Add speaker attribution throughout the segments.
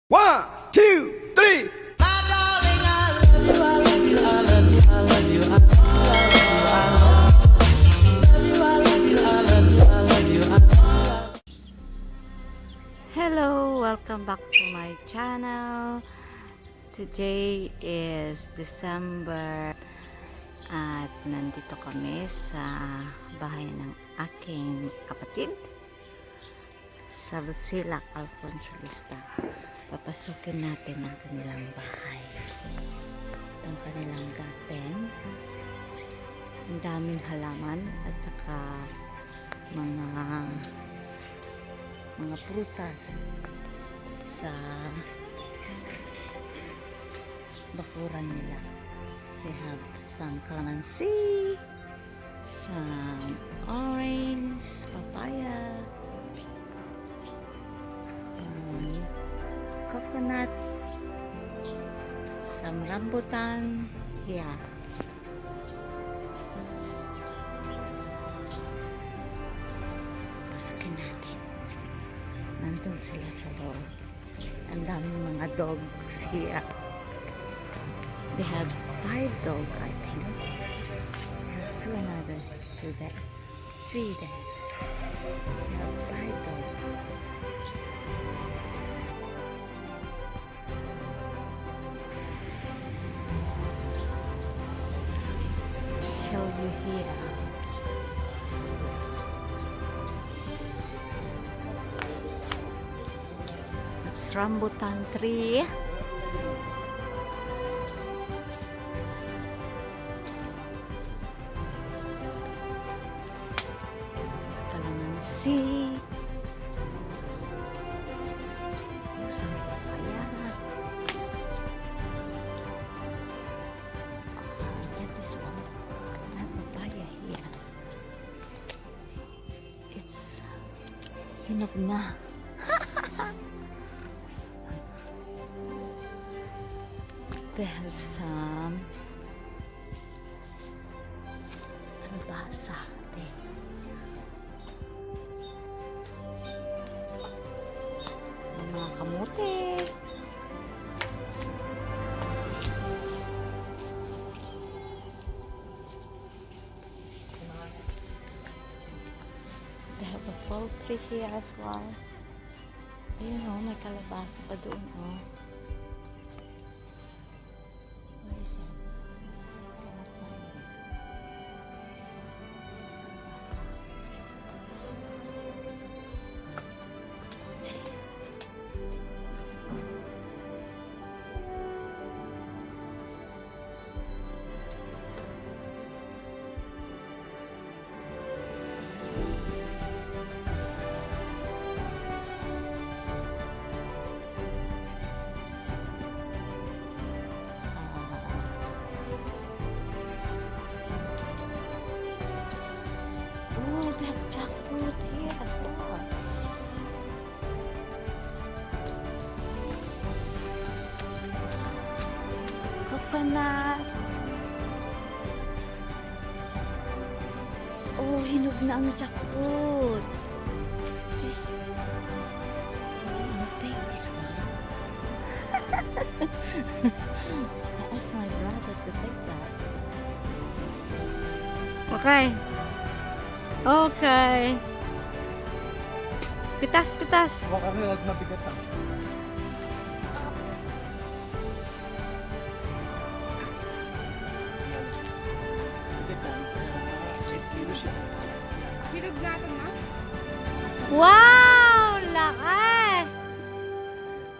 Speaker 1: One, two, three.
Speaker 2: Hello, welcome back to my channel. Today is December at nandito kami sa bahay ng aking kapatid sa Busilak, Alfonso Lista. Papasukin natin ang kanilang bahay. Ang kanilang garden. Ang daming halaman at saka mga prutas sa bakuran nila. They have some calamansi, some orange, papaya, coconut, some rambutan. Yeah. Pasukin natin. Nandun sila sa loob. Ang daming mga dogs here. They have 5 dogs, I think. Two there. 3 there. They have 5 dogs. Show you here. It's rambutan tree. Calamansi. Some papaya. Get this one. That papaya here. It's hinog na. They have some kalabasa. Mga kamote. They have a poultry here as well. Ayun o, may kalabasa pa doon o. Where is it? Cannot find it. Where's the kalabasa? Oh, they have jackfruit here as well. Coconut. Oh, hinog na ang jackfruit. This. I'll take this one. I asked my brother to take that. Okay. Okay. Pitas, pitas.
Speaker 1: Baka kami huwag mabigat ha.
Speaker 3: Hinog natin na.
Speaker 2: Wow! Laki!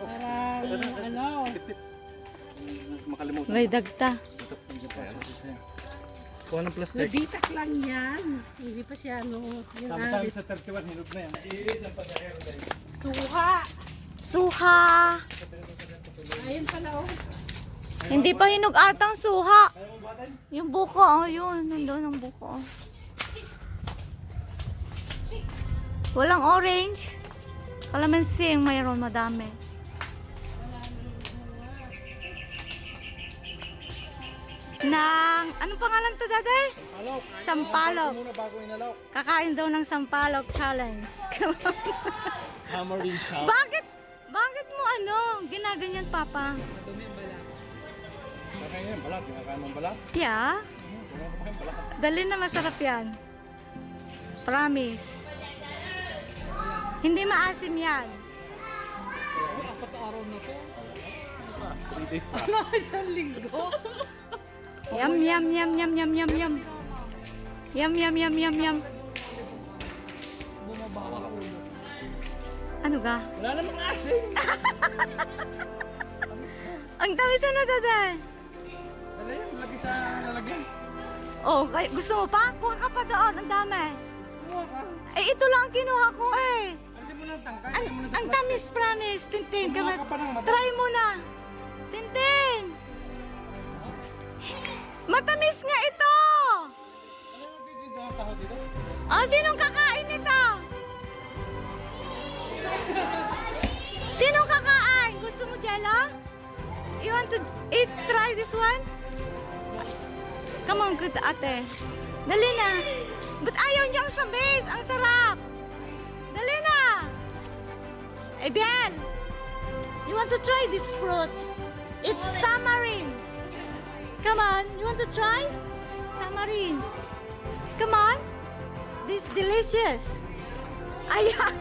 Speaker 3: Parang
Speaker 1: Makalimutan.
Speaker 2: May dagta.
Speaker 1: Kuha ng plastic.
Speaker 3: nabitak lang yan. Hindi pa siya yung
Speaker 1: Tama-tama
Speaker 3: alis.
Speaker 1: sa 31, hinog na yan.
Speaker 3: Suha!
Speaker 2: Suha!
Speaker 3: Ayun pala oh.
Speaker 2: Hindi pa hinog atang suha. Yung buko, oh, yun. Nandun ang buko. Walang orange. Calamansi ang mayroon, madami. Ng, anong pangalan to, Daday?
Speaker 1: Sampalok.
Speaker 2: Sampalok.
Speaker 1: Muna bago inalaw.
Speaker 2: Kakain daw ng Sampalok challenge.
Speaker 1: Hammering chop.
Speaker 2: Bakit mo ano, ginaganyan papa.
Speaker 1: Kakain yan, balat. Kakain mong balat.
Speaker 2: Yeah.
Speaker 1: Kakain mo balat.
Speaker 2: Dali na, masarap yan. Promise. Hindi maasim yan.
Speaker 1: 3 days pa.
Speaker 3: Isang linggo.
Speaker 2: Yum, yum, yum, yum, yum, yum, yum. Yum, yum, yum, yum, yum.
Speaker 1: Bumabawa ka ulo.
Speaker 2: Ano ga?
Speaker 1: Wala namang asin.
Speaker 2: Ang tamis na daday.
Speaker 1: Dala yan, lagi sa lalagyan.
Speaker 2: Oh, gusto mo pa? Kuha ka pa doon. Ang dami.
Speaker 1: Kuha ka.
Speaker 2: Eh, ito lang ang kinuha ko eh.
Speaker 1: Alisin mo lang tangkay.
Speaker 2: Ang,
Speaker 1: Alisin mo na sa
Speaker 2: ang
Speaker 1: plastic.
Speaker 2: tamis, promise. Tintin.
Speaker 1: Kumuha ka pa ng mata.
Speaker 2: Try mo na. Tintin. Matamis nga ito.
Speaker 1: Ano yung dito ang taho dito?
Speaker 2: Oh, sinong kakain nito? Sinong kakain? Gusto mo jello? You want to eat? Try this one? Come on, good ate. Dali na. Ba't ayaw niyo ang samis? Ang sarap. Dali na. Eh, bien. You want to try this fruit? It's tamarind. Come on. You want to try? Tamarind. Come on. This is delicious. Ayaw.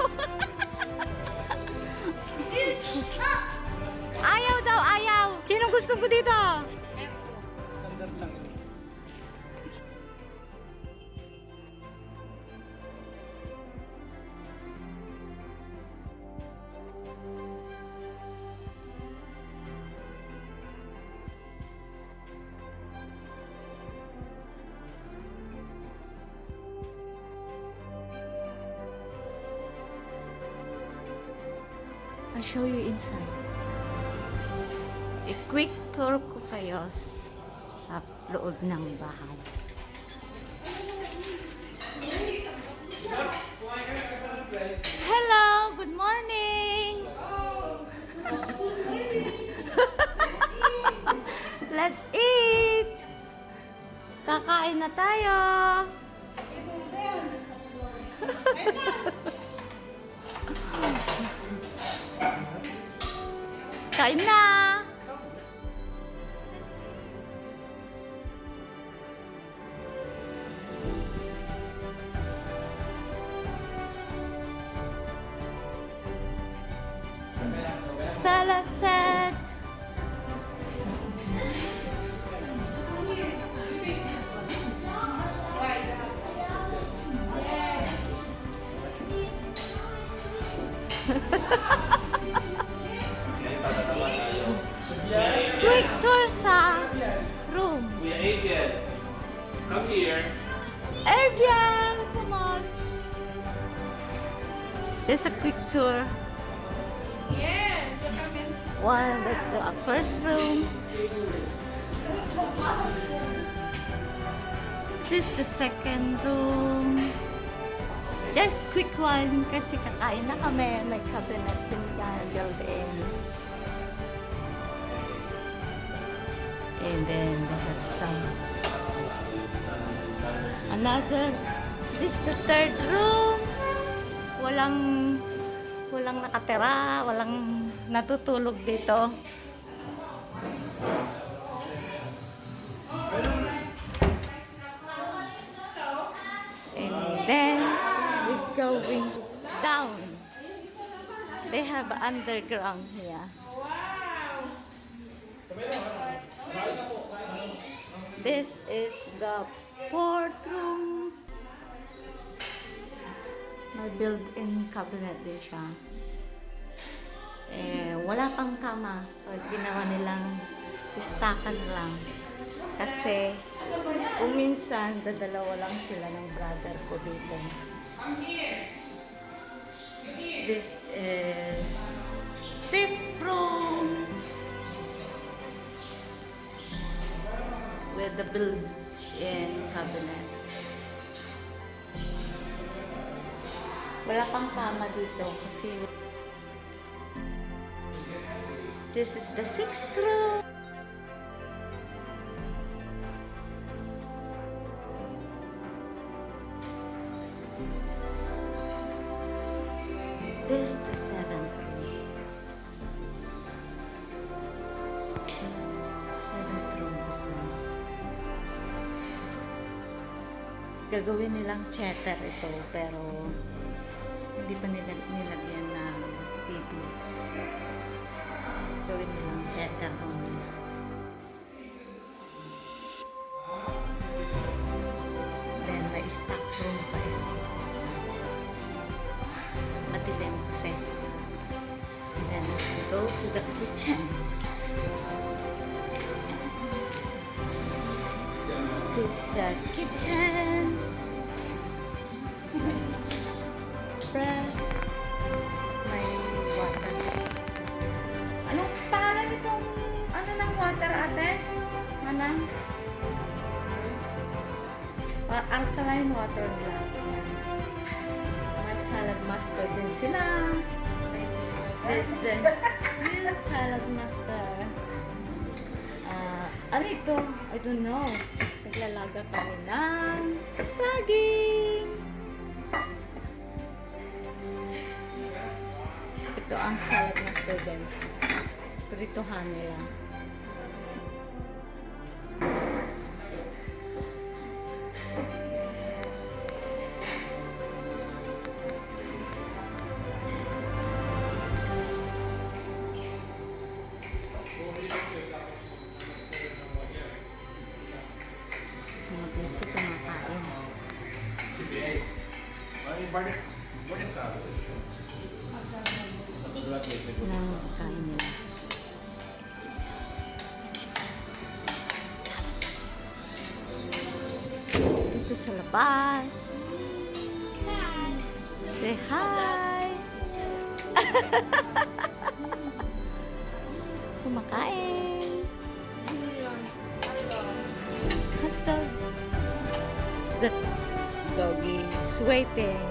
Speaker 2: Ayaw daw, ayaw. Sinong gusto ko dito?
Speaker 1: Standard lang yun.
Speaker 2: I'll show you inside. I-quick tour ko kayo sa loob ng bahay. Hello! Good morning! Let's eat! Kakain na tayo! Kain na! Salaset! Quick tour sa room.
Speaker 4: Kuya Adrian, come here.
Speaker 2: Adrian, come on. There's a quick tour.
Speaker 3: Yes. Come in.
Speaker 2: One, that's the first room. This is the second room. Just quick one kasi kakain na kami. May cabinet din dyan built-in. And then they have some another. This is the third room. Walang nakatira, walang natutulog dito. And then we're going down. They have underground here. This is the fourth room. May built-in cabinet din siya. Wala pang kama. Ginawa nilang istakan lang. Kasi kung minsan, dadalawa lang sila ng brother ko dito. This is fifth room with the built-in cabinet. Wala pang kama dito kasi this is the sixth room. This is the seventh room. Gagawin nilang cheddar ito, pero hindi pa nila nilagyan ng TV. Gawin nilang cheddar only. Then, may stock room pa ito. Madilim kasi. And then, go to the kitchen. This is the kitchen. Bread. May water. Anong pangalan itong ano ng water, ate? Manang? Alkaline water nila. May salad mustard din sila. This the real salad mustard. Ano ito? I don't know. Naglalaga kami ng saging. Ito ang salad mustard din. Prituhan nila. Mag-isip kumakain. Nang kain nila. Dito sa labas. Say hi. Kumakain. Hotdog. The doggy is waiting.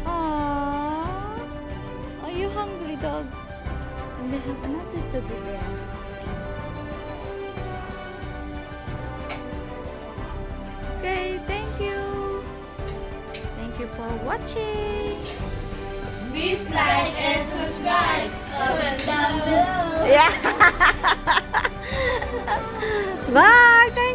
Speaker 2: Aww. Are you hungry, dog? And they have another doggy there. Okay, thank you. Thank you for watching.
Speaker 3: Please like and subscribe. Comment down below.
Speaker 2: Yeah. Bye. Thank